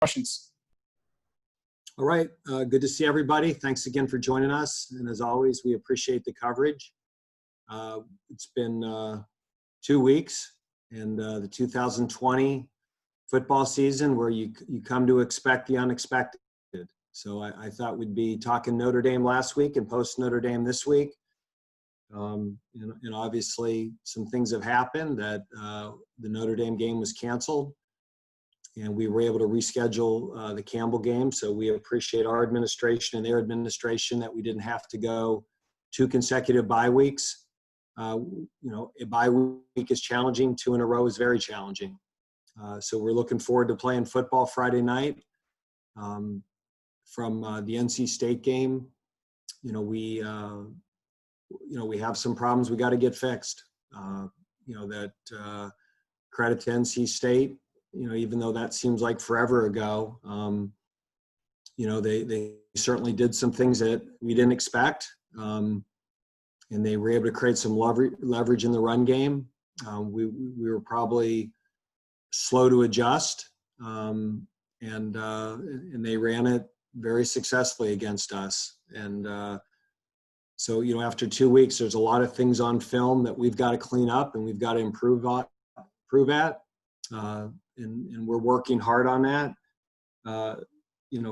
questions. All right. Good to see everybody. Thanks again for joining us. And as always, we appreciate the coverage. It's been 2 weeks, and the 2020 football season where you come to expect the unexpected. So I thought we'd be talking Notre Dame last week and post Notre Dame this week. And obviously some things have happened that the Notre Dame game was canceled, and we were able to reschedule the Campbell game. So we appreciate our administration and their administration that we didn't have to go 2 consecutive bye weeks. A bye week is challenging. 2 in a row is very challenging. So we're looking forward to playing football Friday night. From the NC State game, we have some problems we got to get fixed. Credit to NC State. Even though that seems like forever ago, they certainly did some things that we didn't expect, and they were able to create some leverage in the run game. We were probably slow to adjust, and they ran it very successfully against us. And so after 2 weeks, there's a lot of things on film that we've got to clean up and we've got to improve at. And we're working hard on that.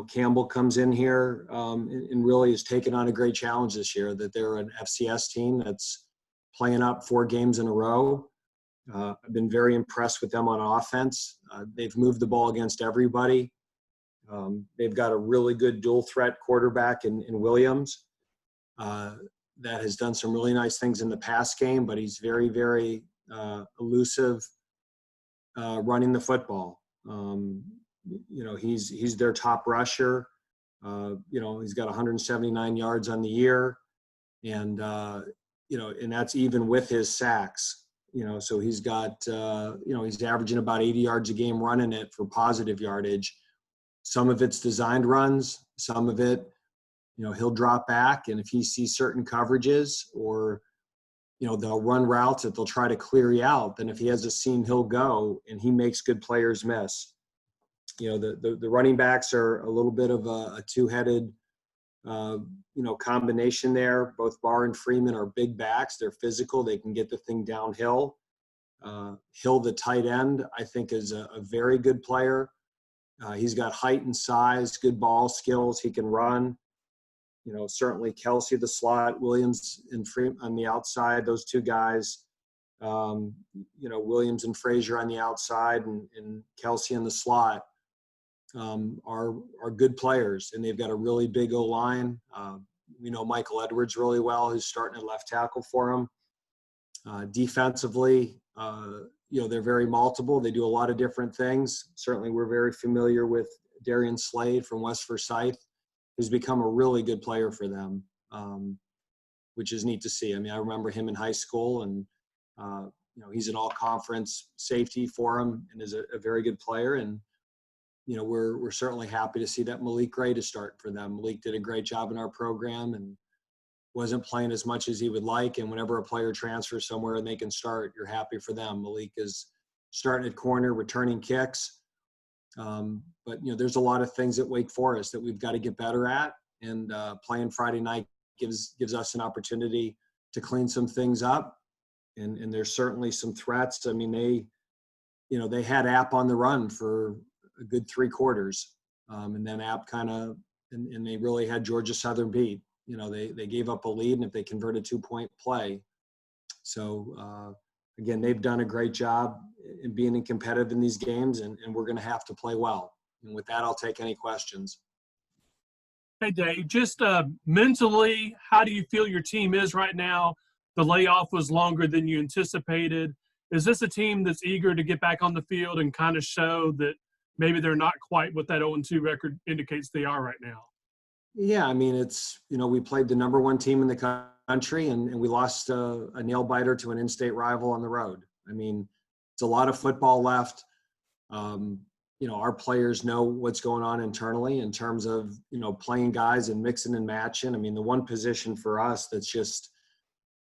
Campbell comes in here and really has taken on a great challenge this year, that they're an FCS team that's playing up 4 games in a row. I've been very impressed with them on offense. They've moved the ball against everybody. They've got a really good dual threat quarterback in Williams that has done some really nice things in the pass game, but he's very, very elusive running the football. He's their top rusher. He's got 179 yards on the year, and and that's even with his sacks. So he's got he's averaging about 80 yards a game running it for positive yardage. Some of it's designed runs, some of it, he'll drop back, and if he sees certain coverages or they'll run routes that they'll try to clear you out, then if he has a seam, he'll go, and he makes good players miss. The running backs are a little bit of a two-headed, combination there. Both Barr and Freeman are big backs. They're physical. They can get the thing downhill. Hill, the tight end, I think is a very good player. He's got height and size, good ball skills. He can run. Certainly Kelsey, the slot, Williams and Freeman on the outside, those 2 guys, Williams and Frazier on the outside and Kelsey in the slot are good players, and they've got a really big O-line. We know Michael Edwards really well, who's starting at left tackle for him. Defensively, they're very multiple. They do a lot of different things. Certainly we're very familiar with Darian Slade from West Forsyth, who's become a really good player for them, which is neat to see. I mean, I remember him in high school, and he's an all-conference safety for him and is a very good player. And we're certainly happy to see that Malik Gray is starting for them. Malik did a great job in our program and wasn't playing as much as he would like. And whenever a player transfers somewhere and they can start, you're happy for them. Malik is starting at corner, returning kicks. But there's a lot of things at Wake Forest that we've got to get better at, and playing Friday night gives us an opportunity to clean some things up. And there's certainly some threats. I mean, they had App on the run for a good 3 quarters, and then App and they really had Georgia Southern beat. They gave up a lead, and if they converted 2-point play. So again, they've done a great job in being competitive in these games, and we're going to have to play well. And with that, I'll take any questions. Hey, Dave, just mentally, how do you feel your team is right now? The layoff was longer than you anticipated. Is this a team that's eager to get back on the field and kind of show that maybe they're not quite what that 0-2 record indicates they are right now? Yeah, I mean, it's, we played the number 1 team in the country, and we lost a nail-biter to an in-state rival on the road. I mean, it's a lot of football left. Our players know what's going on internally in terms of, playing guys and mixing and matching. I mean, the one position for us that's just,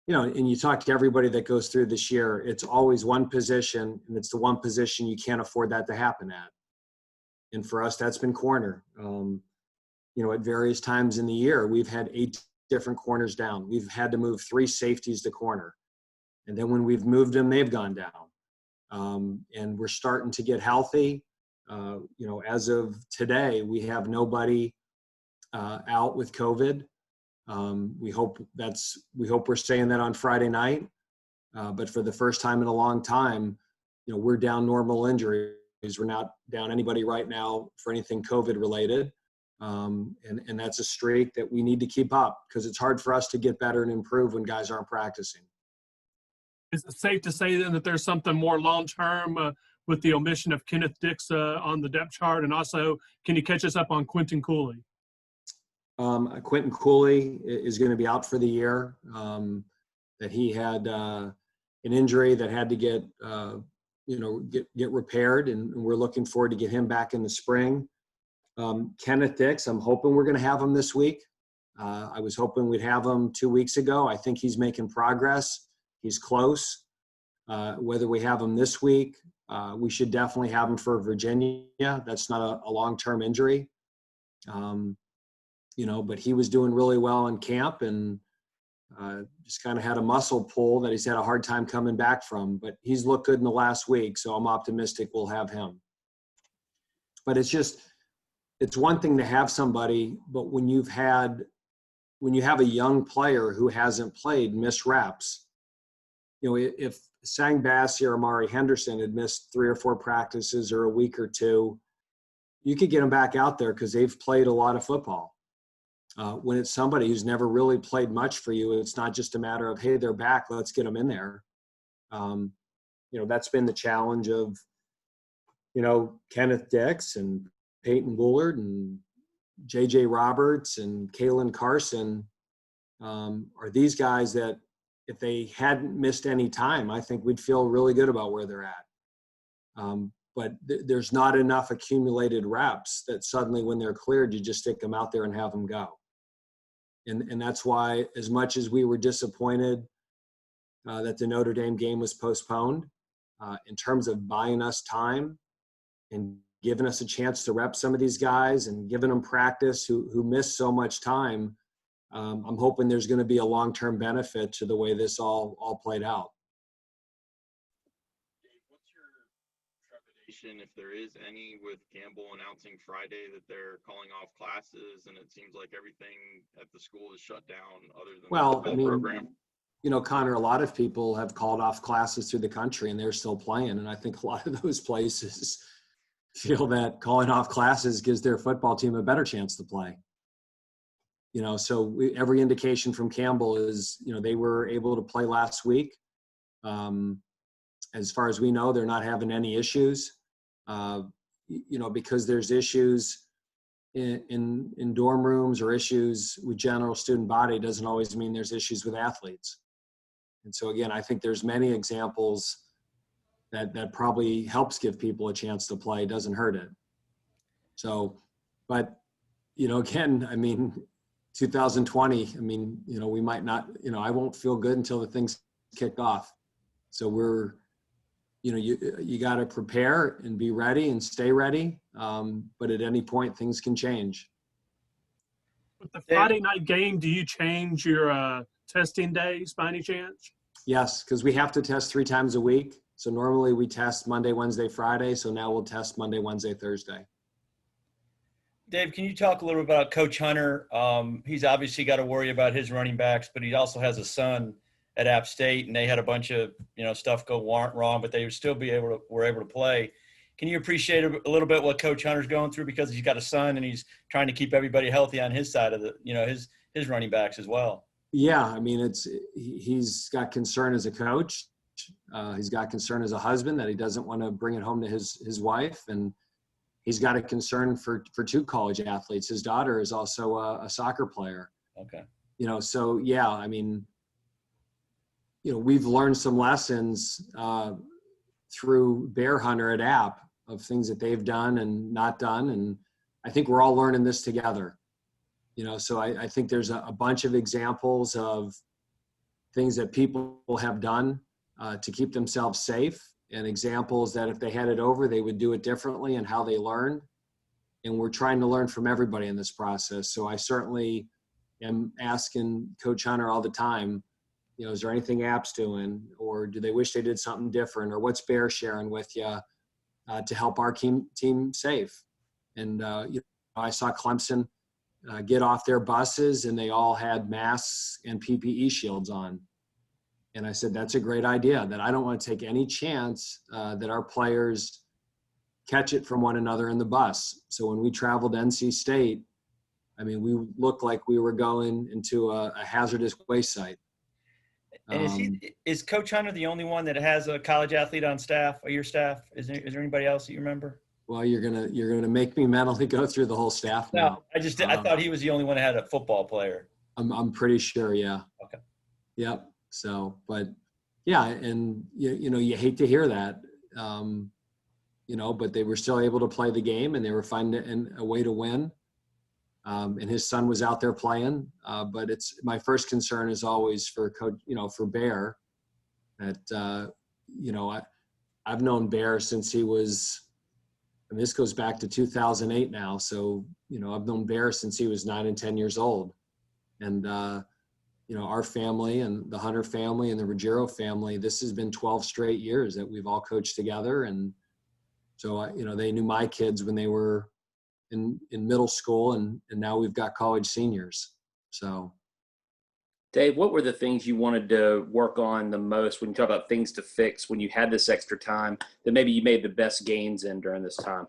and you talk to everybody that goes through this year, it's always one position, and it's the one position you can't afford that to happen at. And for us, that's been corner. At various times in the year, we've had 8 different corners down. We've had to move 3 safeties to corner. And then when we've moved them, they've gone down. And we're starting to get healthy. As of today, we have nobody out with COVID. We hope we're saying that on Friday night. But for the first time in a long time, we're down normal injuries. We're not down anybody right now for anything COVID related. And that's a streak that we need to keep up, because it's hard for us to get better and improve when guys aren't practicing. Is it safe to say then that there's something more long-term with the omission of Kenneth Deacs on the depth chart? And also, can you catch us up on Quentin Cooley? Quentin Cooley is going to be out for the year. That he had an injury that had to get repaired, and we're looking forward to get him back in the spring. Kenneth Deacs, I'm hoping we're going to have him this week. I was hoping we'd have him 2 weeks ago. I think he's making progress. He's close. Whether we have him this week, we should definitely have him for Virginia. That's not a long-term injury. But he was doing really well in camp, and just kind of had a muscle pull that he's had a hard time coming back from. But he's looked good in the last week, so I'm optimistic we'll have him. But it's one thing to have somebody, but when you have a young player who hasn't played, miss reps, if Sang Bassi or Amari Henderson had missed 3 or 4 practices or a week or 2, you could get them back out there because they've played a lot of football. When it's somebody who's never really played much for you, it's not just a matter of, hey, they're back, let's get them in there. That's been the challenge of, Kenneth Deacs and Peyton Bullard and J.J. Roberts and Kalen Carson are these guys that if they hadn't missed any time, I think we'd feel really good about where they're at. But there's not enough accumulated reps that suddenly when they're cleared, you just stick them out there and have them go. And that's why, as much as we were disappointed that the Notre Dame game was postponed, in terms of buying us time and giving us a chance to rep some of these guys and giving them practice who missed so much time, I'm hoping there's going to be a long-term benefit to the way this all played out. What's your trepidation, if there is any, with Campbell announcing Friday that they're calling off classes, and it seems like everything at the school is shut down other than the football program? Connor, a lot of people have called off classes through the country and they're still playing. And I think a lot of those places feel that calling off classes gives their football team a better chance to play. So every indication from Campbell is, they were able to play last week. As far as we know, they're not having any issues, because there's issues in dorm rooms or issues with general student body doesn't always mean there's issues with athletes. And so, again, I think there's many examples that probably helps give people a chance to play, doesn't hurt it. So, but, again, 2020, we might not, I won't feel good until the things kick off. So you got to prepare and be ready and stay ready. But at any point, things can change. With the Friday night game, do you change your testing days by any chance? Yes, because we have to test 3 times a week. So normally we test Monday, Wednesday, Friday. So now we'll test Monday, Wednesday, Thursday. Dave, can you talk a little bit about Coach Hunter? He's obviously got to worry about his running backs, but he also has a son at App State, and they had a bunch of stuff go wrong, but they would still were able to play. Can you appreciate a little bit what Coach Hunter's going through, because he's got a son and he's trying to keep everybody healthy on his side of his running backs as well? Yeah, he's got concern as a coach. He's got concern as a husband that he doesn't want to bring it home to his wife, and he's got a concern for 2 college athletes. His daughter is also a soccer player. Okay. So yeah, we've learned some lessons through Bear Hunter at App of things that they've done and not done. And I think we're all learning this together. So I think there's a bunch of examples of things that people have done to keep themselves safe, and examples that if they had it over, they would do it differently and how they learned. and we're trying to learn from everybody in this process. So I certainly am asking Coach Hunter all the time, is there anything App's doing, or do they wish they did something different, or what's Bear sharing with you to help our team safe? And I saw Clemson get off their buses, and they all had masks and PPE shields on. And I said, that's a great idea, that I don't want to take any chance that our players catch it from one another in the bus. So when we traveled to NC State, I mean, we looked like we were going into a hazardous waste site. And is Coach Hunter the only one that has a college athlete on staff, or your staff? Is there anybody else that you remember? Well, you're gonna make me mentally go through the whole staff now. No, I thought he was the only one that had a football player. I'm pretty sure, yeah. Okay. Yep. So, but yeah, and you hate to hear that, but they were still able to play the game, and they were finding a way to win. And his son was out there playing, but it's my first concern is always for Coach, for Bear. That I've known Bear since he was, and this goes back to 2008 now. So I've known Bear since he was 9 and 10 years old, and our family and the Hunter family and the Ruggiero family. This has been 12 straight years that we've all coached together, and so they knew my kids when they were in middle school, and now we've got college seniors. So Dave, what were the things you wanted to work on the most when you talk about things to fix when you had this extra time that maybe you made the best gains in during this time?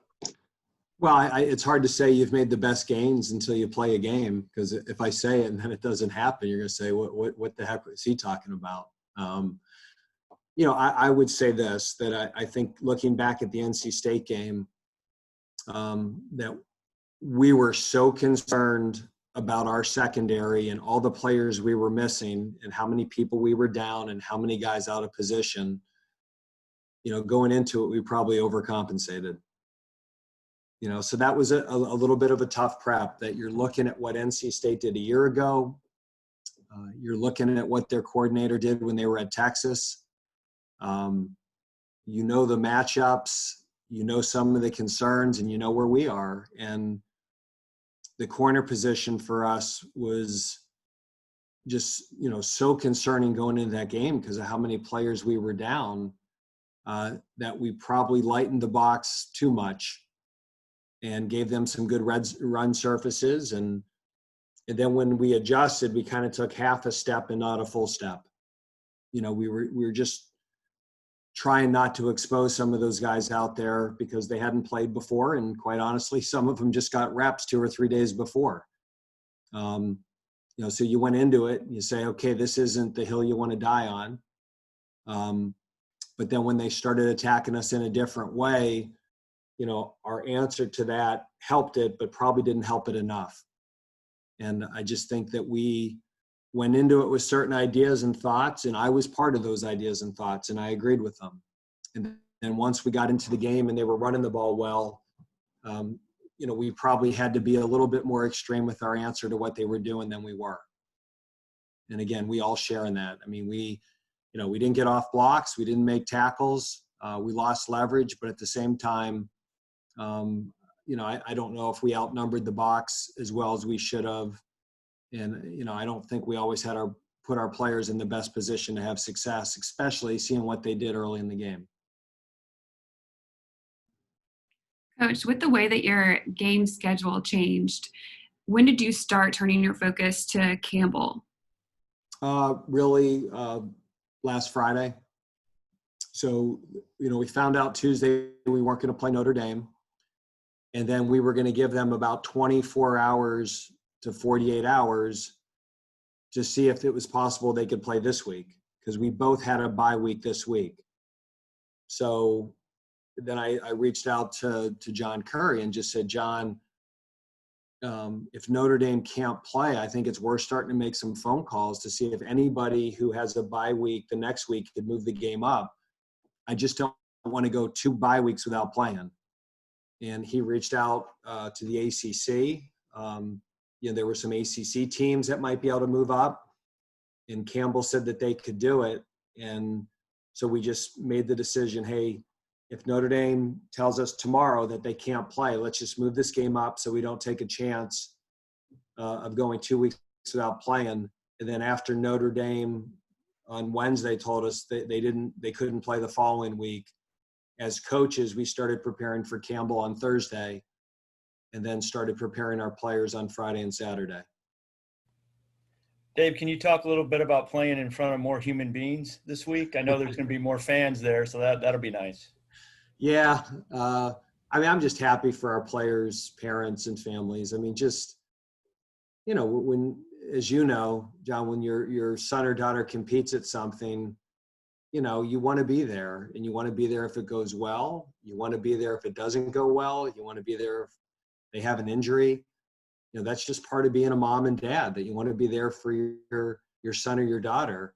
Well, it's hard to say you've made the best gains until you play a game, because if I say it and then it doesn't happen, you're going to say, what the heck is he talking about? I would say this, that I think looking back at the NC State game, that we were so concerned about our secondary and all the players we were missing and how many people we were down and how many guys out of position. Going into it, we probably overcompensated. So that was a little bit of a tough prep, that you're looking at what NC State did a year ago. You're looking at what their coordinator did when they were at Texas. The matchups, some of the concerns, and where we are. And the corner position for us was just, so concerning going into that game because of how many players we were down, that we probably lightened the box too much and gave them some good run surfaces. And then when we adjusted, we kind of took half a step and not a full step. We were just trying not to expose some of those guys out there because they hadn't played before. And quite honestly, some of them just got reps 2 or 3 days before. So you went into it and you say, okay, this isn't the hill you want to die on. But then when they started attacking us in a different way, our answer to that helped it, but probably didn't help it enough. And I just think that we went into it with certain ideas and thoughts, and I was part of those ideas and thoughts, and I agreed with them. And then once we got into the game and they were running the ball well, we probably had to be a little bit more extreme with our answer to what they were doing than we were. And again, we all share in that. I mean, we didn't get off blocks, we didn't make tackles, we lost leverage, but at the same time, I don't know if we outnumbered the box as well as we should have. And, I don't think we always had put our players in the best position to have success, especially seeing what they did early in the game. Coach, with the way that your game schedule changed, when did you start turning your focus to Campbell? Really, last Friday. So, we found out Tuesday we weren't going to play Notre Dame. And then we were going to give them about 24 hours to 48 hours to see if it was possible they could play this week, because we both had a bye week this week. So then I reached out to John Curry and just said, John, if Notre Dame can't play, I think it's worth starting to make some phone calls to see if anybody who has a bye week the next week could move the game up. I just don't want to go 2 bye weeks without playing. And he reached out to the ACC. There were some ACC teams that might be able to move up, and Campbell said that they could do it. And so we just made the decision, hey, if Notre Dame tells us tomorrow that they can't play, let's just move this game up so we don't take a chance of going 2 weeks without playing. And then after Notre Dame on Wednesday told us that they couldn't play the following week, as coaches, we started preparing for Campbell on Thursday and then started preparing our players on Friday and Saturday. Dave, can you talk a little bit about playing in front of more human beings this week? I know there's going to be more fans there, so that'll be nice. Yeah. I mean, I'm just happy for our players, parents, and families. I mean, just, you know, when, as you know, John, when your son or daughter competes at something, you know, you want to be there, and you want to be there if it goes well. You want to be there if it doesn't go well. You want to be there if they have an injury. You know, that's just part of being a mom and dad, that you want to be there for your son or your daughter.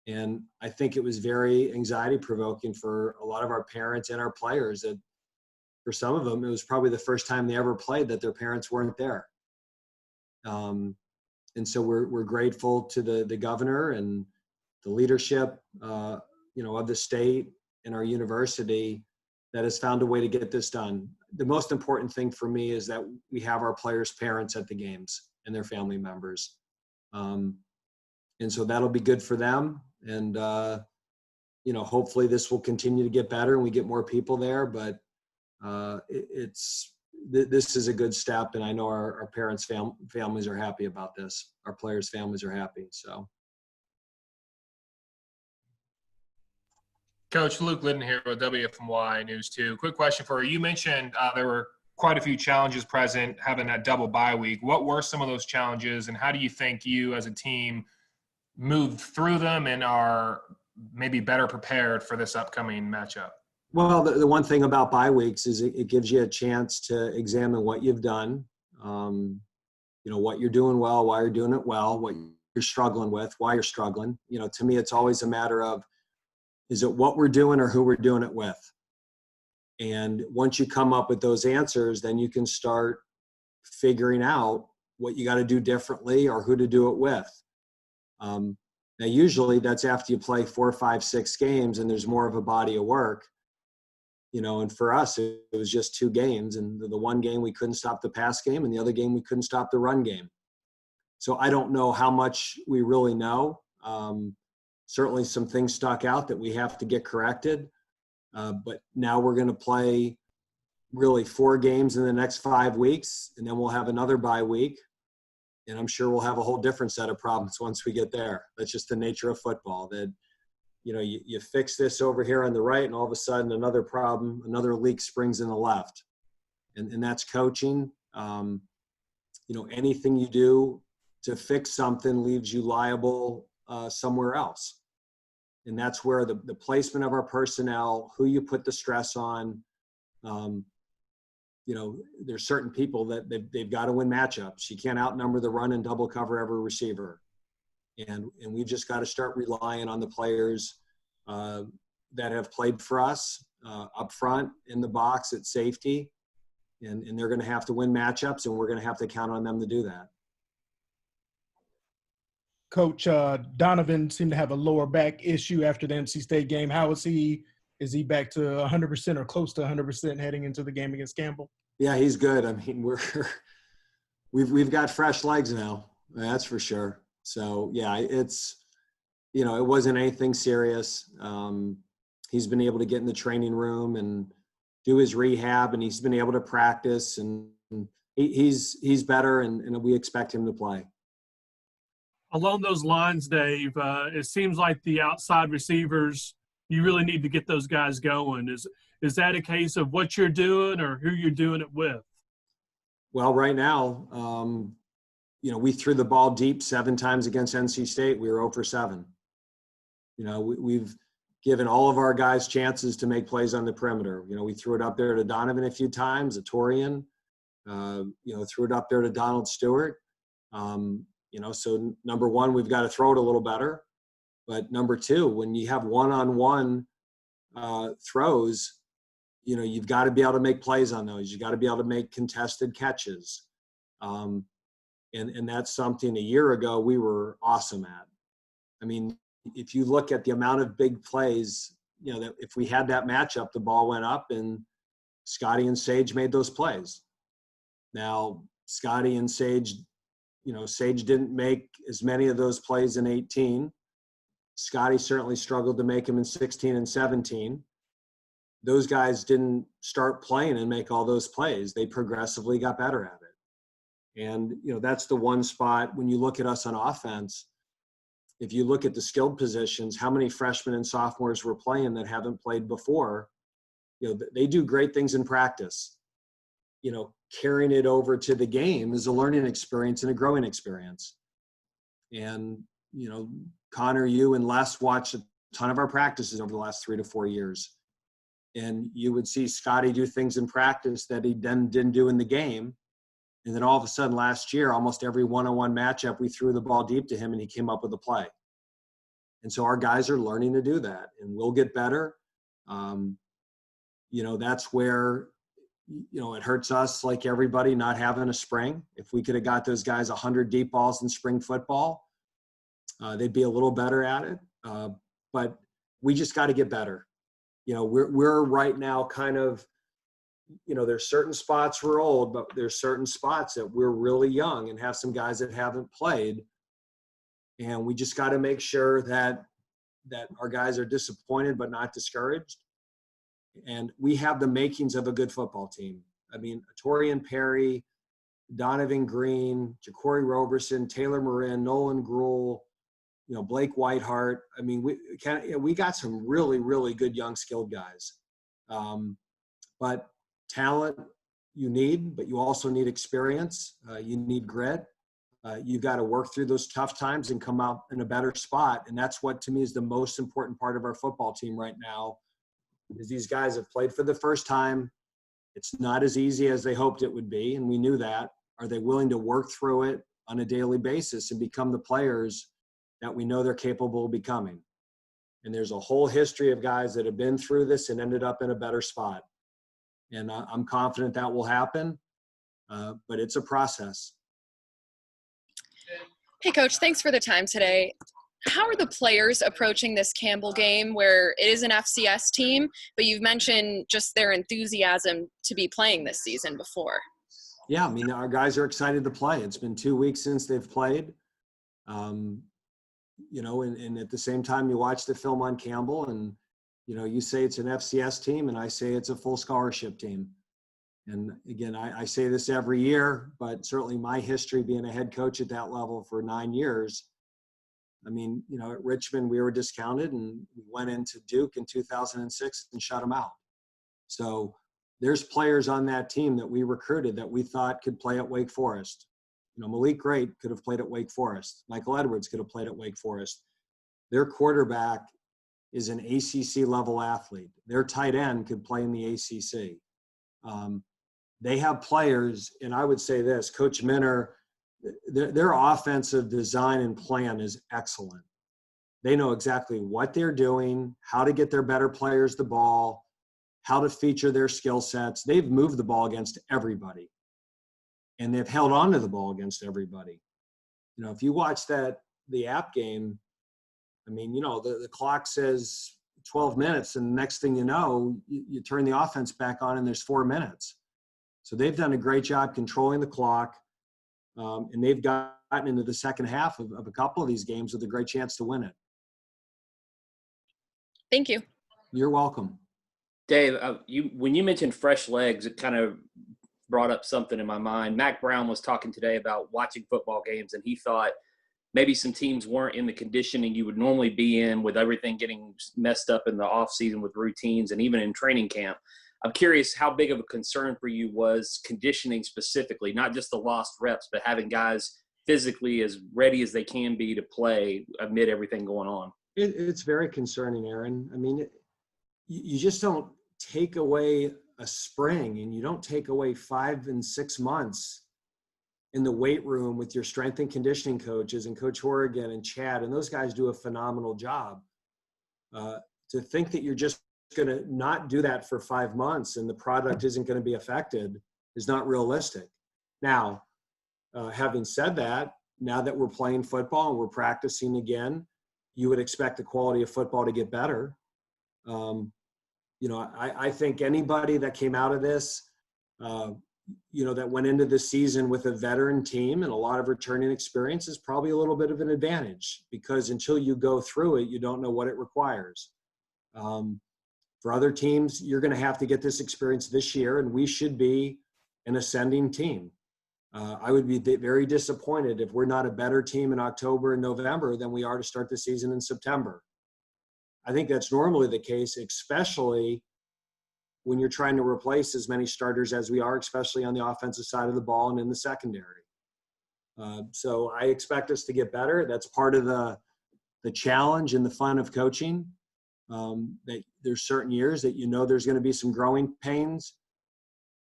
And I think it was very anxiety provoking for a lot of our parents and our players, that for some of them, it was probably the first time they ever played that their parents weren't there. And so we're grateful to the governor and the leadership, you know, of the state and our university that has found a way to get this done. The most important thing for me is that we have our players' parents at the games and their family members. And so that'll be good for them. And, you know, hopefully this will continue to get better and we get more people there. But this is a good step. And I know our parents' families are happy about this. Our players' families are happy. So. Coach, Luke Liddon here with WFMY News 2. Quick question for you. You mentioned there were quite a few challenges present having that double bye week. What were some of those challenges, and how do you think you as a team moved through them and are maybe better prepared for this upcoming matchup? Well, the one thing about bye weeks is it gives you a chance to examine what you've done, you know, what you're doing well, why you're doing it well, what you're struggling with, why you're struggling. You know, to me, it's always a matter of, is it what we're doing or who we're doing it with? And once you come up with those answers, then you can start figuring out what you got to do differently or who to do it with. Now, usually that's after you play 4, 5, 6 games and there's more of a body of work. You know, and for us, it was just 2 games. And the one game we couldn't stop the pass game, and the other game we couldn't stop the run game. So I don't know how much we really know. Certainly some things stuck out that we have to get corrected. But now we're going to play really 4 games in the next 5 weeks, and then we'll have another bye week. And I'm sure we'll have a whole different set of problems once we get there. That's just the nature of football, that, you know, you fix this over here on the right, and all of a sudden another problem, another leak springs in the left. And that's coaching. You know, anything you do to fix something leaves you liable somewhere else. And that's where the placement of our personnel, who you put the stress on, you know, there's certain people that they've got to win matchups. You can't outnumber the run and double cover every receiver. And we've just got to start relying on the players that have played for us up front, in the box, at safety. And they're going to have to win matchups, and we're going to have to count on them to do that. Coach, Donovan seemed to have a lower back issue after the NC State game. How is he? Is he back to 100% or close to 100% heading into the game against Campbell? Yeah, he's good. I mean, we've got fresh legs now. That's for sure. So yeah, it's, you know, it wasn't anything serious. He's been able to get in the training room and do his rehab, and he's been able to practice, and he's better, and we expect him to play. Along those lines, Dave, it seems like the outside receivers, you really need to get those guys going. Is that a case of what you're doing or who you're doing it with? Well, right now, you know, we threw the ball deep 7 times against NC State. We were 0 for 7. You know, we've given all of our guys chances to make plays on the perimeter. You know, we threw it up there to Donovan a few times, a Torian, you know, threw it up there to Donald Stewart. You know, so number one, we've got to throw it a little better. But number 2, when you have one-on-one throws, you know, you've got to be able to make plays on those. You've got to be able to make contested catches. And that's something a year ago we were awesome at. I mean, if you look at the amount of big plays that if we had that matchup, the ball went up and Scotty and Sage made those plays. Now, Scotty and Sage, Sage didn't make as many of those plays in 18. Scotty certainly struggled to make them in 16 and 17. Those guys didn't start playing and make all those plays. They progressively got better at it. And, that's the one spot when you look at us on offense. If you look at the skilled positions, how many freshmen and sophomores were playing that haven't played before? They do great things in practice. Carrying it over to the game is a learning experience and a growing experience. And, Connor, you and Les watched a ton of our practices over the last 3 to 4 years. And you would see Scotty do things in practice that he then didn't do in the game. And then all of a sudden last year, almost every one-on-one matchup, we threw the ball deep to him and he came up with a play. And so our guys are learning to do that, and we'll get better. That's where, it hurts us like everybody not having a spring. If we could have got those guys 100 deep balls in spring football, they'd be a little better at it. But we just got to get better. We're right now kind of, there's certain spots we're old, but there's certain spots that we're really young and have some guys that haven't played. And we just got to make sure that our guys are disappointed but not discouraged. And we have the makings of a good football team. I mean, Torian Perry, Donovan Green, Ja'Cory Roberson, Taylor Marin, Nolan Gruhl, Blake Whiteheart. I mean, we got some really, really good young skilled guys. But talent you need, but you also need experience. You need grit. You've got to work through those tough times and come out in a better spot. And that's what, to me, is the most important part of our football team right now, is these guys have played for the first time. It's not as easy as they hoped it would be, and we knew that. Are they willing to work through it on a daily basis and become the players that we know they're capable of becoming? And there's a whole history of guys that have been through this and ended up in a better spot. And I'm confident that will happen, but it's a process. Hey, Coach, thanks for the time today. How are the players approaching this Campbell game, where it is an FCS team, but you've mentioned just their enthusiasm to be playing this season before? Yeah, I mean, our guys are excited to play. It's been 2 weeks since they've played. And at the same time, you watch the film on Campbell and, you say it's an FCS team and I say it's a full scholarship team. And again, I say this every year, but certainly my history being a head coach at that level for 9 years, I mean, at Richmond, we were discounted and we went into Duke in 2006 and shut them out. So there's players on that team that we recruited that we thought could play at Wake Forest. Malik Great could have played at Wake Forest. Michael Edwards could have played at Wake Forest. Their quarterback is an ACC level athlete. Their tight end could play in the ACC. They have players, and I would say this, Coach Minner, their offensive design and plan is excellent. They know exactly what they're doing, how to get their better players the ball, how to feature their skill sets. They've moved the ball against everybody, and they've held on to the ball against everybody. If you watch the app game, I mean, the clock says 12 minutes, and the next thing you know, you turn the offense back on and there's 4 minutes. So they've done a great job controlling the clock, and they've gotten into the second half of a couple of these games with a great chance to win it. Thank you. You're welcome. Dave, when you mentioned fresh legs, it kind of brought up something in my mind. Mac Brown was talking today about watching football games, and he thought maybe some teams weren't in the conditioning you would normally be in, with everything getting messed up in the off season with routines and even in training camp. I'm curious how big of a concern for you was conditioning specifically, not just the lost reps, but having guys physically as ready as they can be to play amid everything going on. It's very concerning, Aaron. I mean, you just don't take away a spring, and you don't take away 5 and 6 months in the weight room with your strength and conditioning coaches and Coach Horrigan and Chad, and those guys do a phenomenal job. To think that you're just going to not do that for 5 months and the product isn't going to be affected is not realistic. Now, having said that, now that we're playing football and we're practicing again, you would expect the quality of football to get better. I think anybody that came out of this, that went into the season with a veteran team and a lot of returning experience is probably a little bit of an advantage, because until you go through it, you don't know what it requires. For other teams, you're going to have to get this experience this year, and we should be an ascending team. I would be very disappointed if we're not a better team in October and November than we are to start the season in September. I think that's normally the case, especially when you're trying to replace as many starters as we are, especially on the offensive side of the ball and in the secondary. So I expect us to get better. That's part of the challenge and the fun of coaching. That there's certain years that there's going to be some growing pains,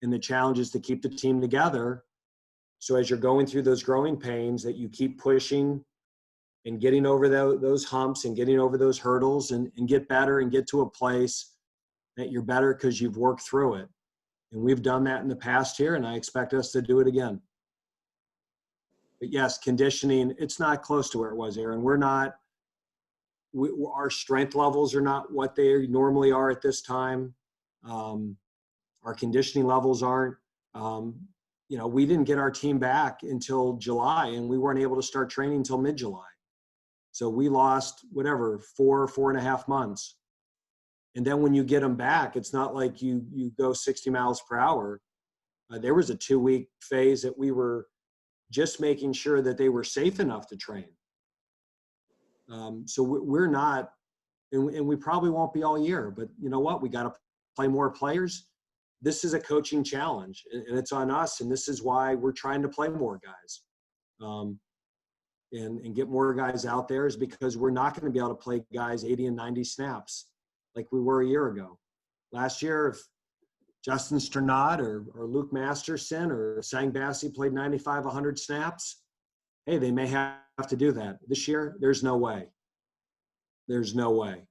and the challenge is to keep the team together. So as you're going through those growing pains, that you keep pushing and getting over those humps and getting over those hurdles and get better and get to a place that you're better because you've worked through it. And we've done that in the past here, and I expect us to do it again. But yes, conditioning, it's not close to where it was, Aaron. Our strength levels are not what they normally are at this time. Our conditioning levels aren't. We didn't get our team back until July, and we weren't able to start training until mid-July. So we lost 4.5 months. And then when you get them back, it's not like you go 60 miles per hour. There was a 2-week phase that we were just making sure that they were safe enough to train. So we're not, and we probably won't be all year, but you know what? We got to play more players. This is a coaching challenge, and it's on us, and this is why we're trying to play more guys. And get more guys out there, is because we're not going to be able to play guys 80 and 90 snaps like we were a year ago. Last year, if Justin Sternad or Luke Masterson or Sang Bassi played 95, 100 snaps, hey, they may have to do that. This year, there's no way. There's no way.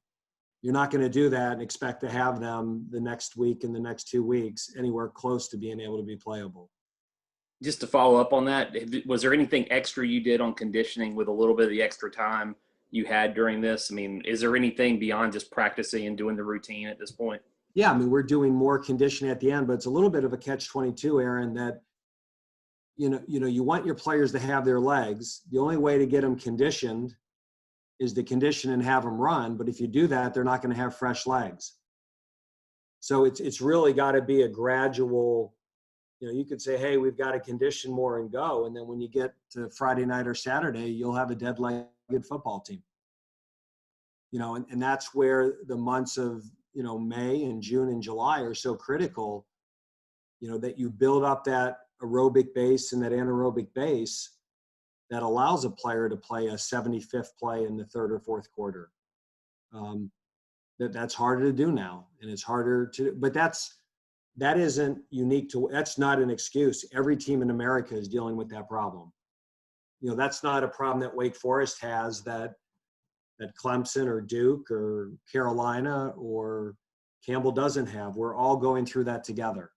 You're not going to do that and expect to have them the next week and the next 2 weeks anywhere close to being able to be playable. Just to follow up on that, was there anything extra you did on conditioning with a little bit of the extra time you had during this? I mean, is there anything beyond just practicing and doing the routine at this point? Yeah, I mean, we're doing more conditioning at the end, but it's a little bit of a catch-22, Aaron, that, you want your players to have their legs. The only way to get them conditioned is to condition and have them run. But if you do that, they're not going to have fresh legs. So it's really got to be a gradual, you could say, hey, we've got to condition more and go. And then when you get to Friday night or Saturday, you'll have a dead-legged football team. And that's where the months of, May and June and July are so critical, that you build up that aerobic base and that anaerobic base that allows a player to play a 75th play in the third or fourth quarter. That's harder to do now, and it's harder to, but that isn't unique to, that's not an excuse. Every team in America is dealing with that problem. That's not a problem that Wake Forest has, that Clemson or Duke or Carolina or Campbell doesn't have. We're all going through that together.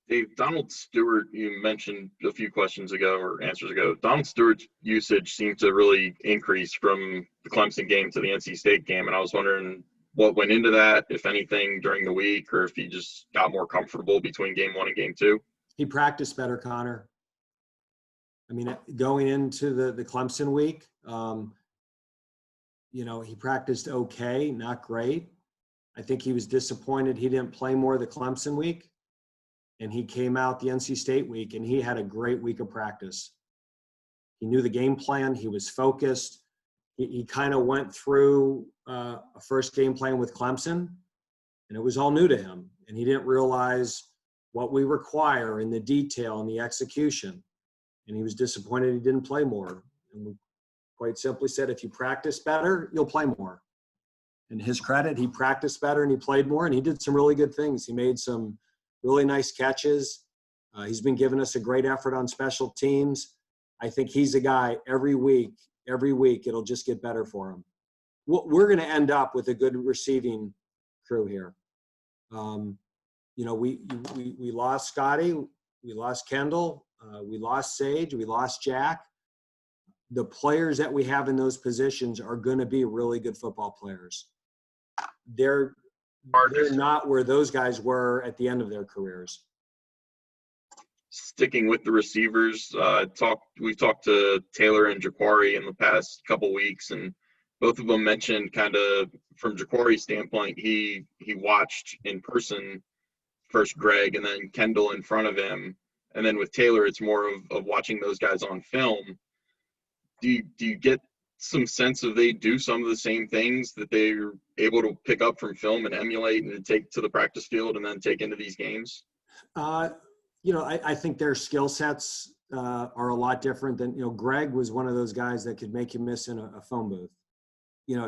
Dave, Donald Stewart, you mentioned a few questions ago or answers ago, Donald Stewart's usage seemed to really increase from the Clemson game to the NC State game. And I was wondering what went into that, if anything, during the week, or if he just got more comfortable between game 1 and game 2. He practiced better, Connor. I mean, going into the Clemson week, he practiced okay, not great. I think he was disappointed he didn't play more the Clemson week. And he came out the NC State week, and he had a great week of practice. He knew the game plan. He was focused. He kind of went through a first game plan with Clemson, and it was all new to him. And he didn't realize what we require in the detail and the execution. And he was disappointed he didn't play more. And we quite simply said, if you practice better, you'll play more. In his credit, he practiced better and he played more, and he did some really good things. He made some really nice catches. He's been giving us a great effort on special teams. I think he's a guy every week, it'll just get better for him. We're going to end up with a good receiving crew here. We lost Scotty, we lost Kendall, we lost Sage, we lost Jack. the players that we have in those positions are going to be really good football players. They're not where those guys were at the end of their careers. Sticking with the receivers, we've talked to Taylor and Ja'Quari in the past couple weeks, and both of them mentioned kind of from Ja'Quari's standpoint, he watched in person first Greg and then Kendall in front of him, and then with Taylor, it's more of watching those guys on film. Do you get some sense of they do some of the same things that they're able to pick up from film and emulate and take to the practice field and then take into these games? I think their skill sets are a lot different than, Greg was one of those guys that could make you miss in a phone booth.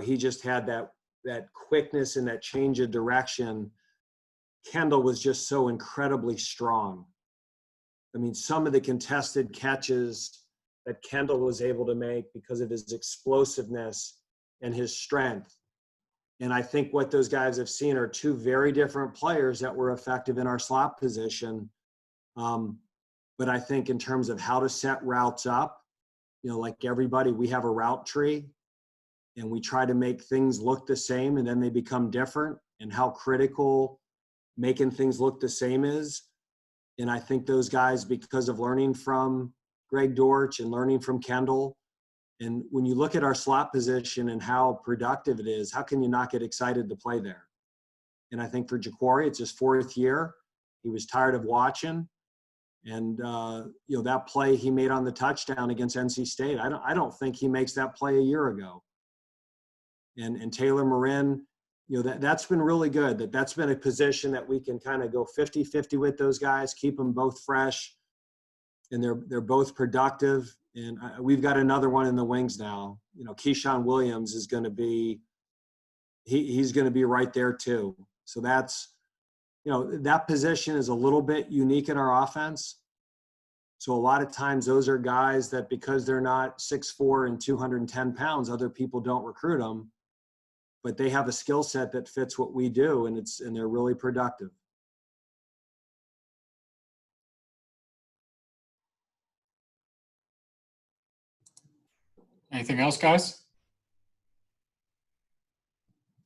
He just had that quickness and that change of direction. Kendall was just so incredibly strong. I mean, some of the contested catches that Kendall was able to make because of his explosiveness and his strength. And I think what those guys have seen are two very different players that were effective in our slot position. But I think in terms of how to set routes up, like everybody, we have a route tree and we try to make things look the same and then they become different, and how critical making things look the same is. And I think those guys, because of learning from Greg Dortch and learning from Kendall, and when you look at our slot position and how productive it is, how can you not get excited to play there? And I think for Ja'Quari, it's his 4th year. He was tired of watching. And, that play he made on the touchdown against NC State, I don't think he makes that play a year ago. And Taylor Marin, that's been really good. That's been a position that we can kind of go 50-50 with those guys, keep them both fresh, and they're both productive. And we've got another one in the wings now. Keyshawn Williams is going to be he's going to be right there too. So that's, that position is a little bit unique in our offense. So a lot of times those are guys that, because they're not 6'4" and 210 pounds, other people don't recruit them, but they have a skill set that fits what we do, and they're really productive. Anything else, guys?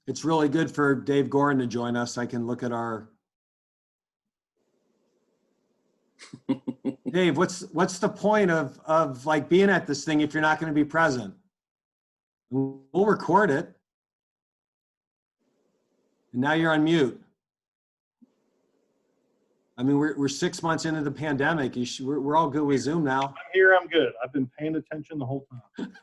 It's really good for Dave Gorin to join us. I can look at our Dave, what's the point of like being at this thing if you're not going to be present? We'll record it. And now you're on mute. I mean, we're 6 months into the pandemic. We're all good with Zoom now. I'm here. I'm good. I've been paying attention the whole time.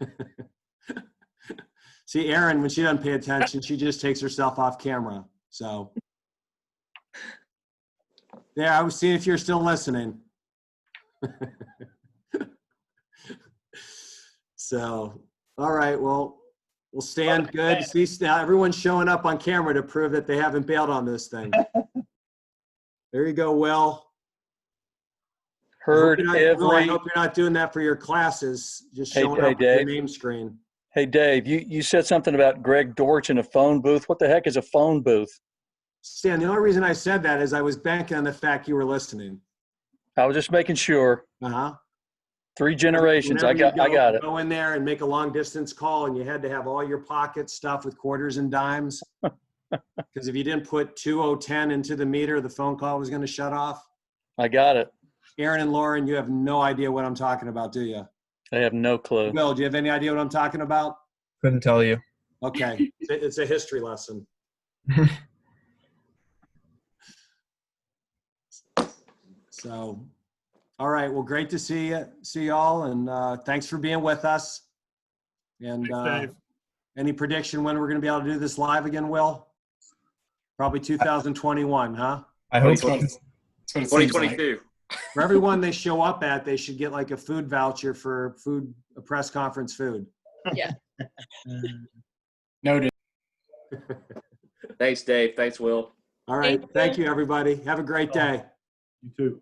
See, Erin, when she doesn't pay attention, she just takes herself off camera. So, yeah, I was seeing if you're still listening. So, all right. Well, we'll stand good. See, now everyone's showing up on camera to prove that they haven't bailed on this thing. There you go, Will. Heard Will, I hope you're not doing that for your classes, just showing up with your name screen. Hey, Dave, you said something about Greg Dortch in a phone booth. What the heck is a phone booth? Stan, the only reason I said that is I was banking on the fact you were listening. I was just making sure. Uh-huh. 3 generations. I got it. Go in there and make a long distance call, and you had to have all your pockets stuffed with quarters and dimes. Because if you didn't put 2010 into the meter, the phone call was going to shut off. I got it. Aaron and Lauren, you have no idea what I'm talking about, do you? I have no clue. Will, do you have any idea what I'm talking about? Couldn't tell you. Okay. It's a history lesson. So, all right. Well, great to see y'all, and thanks for being with us. And any prediction when we're going to be able to do this live again, Will? Probably 2021, huh? I hope so. 2022. For everyone they show up at, they should get like a food voucher for a press conference food. Yeah. Noted. Thanks, Dave. Thanks, Will. All right. Thank you, everybody. Have a great day. You too.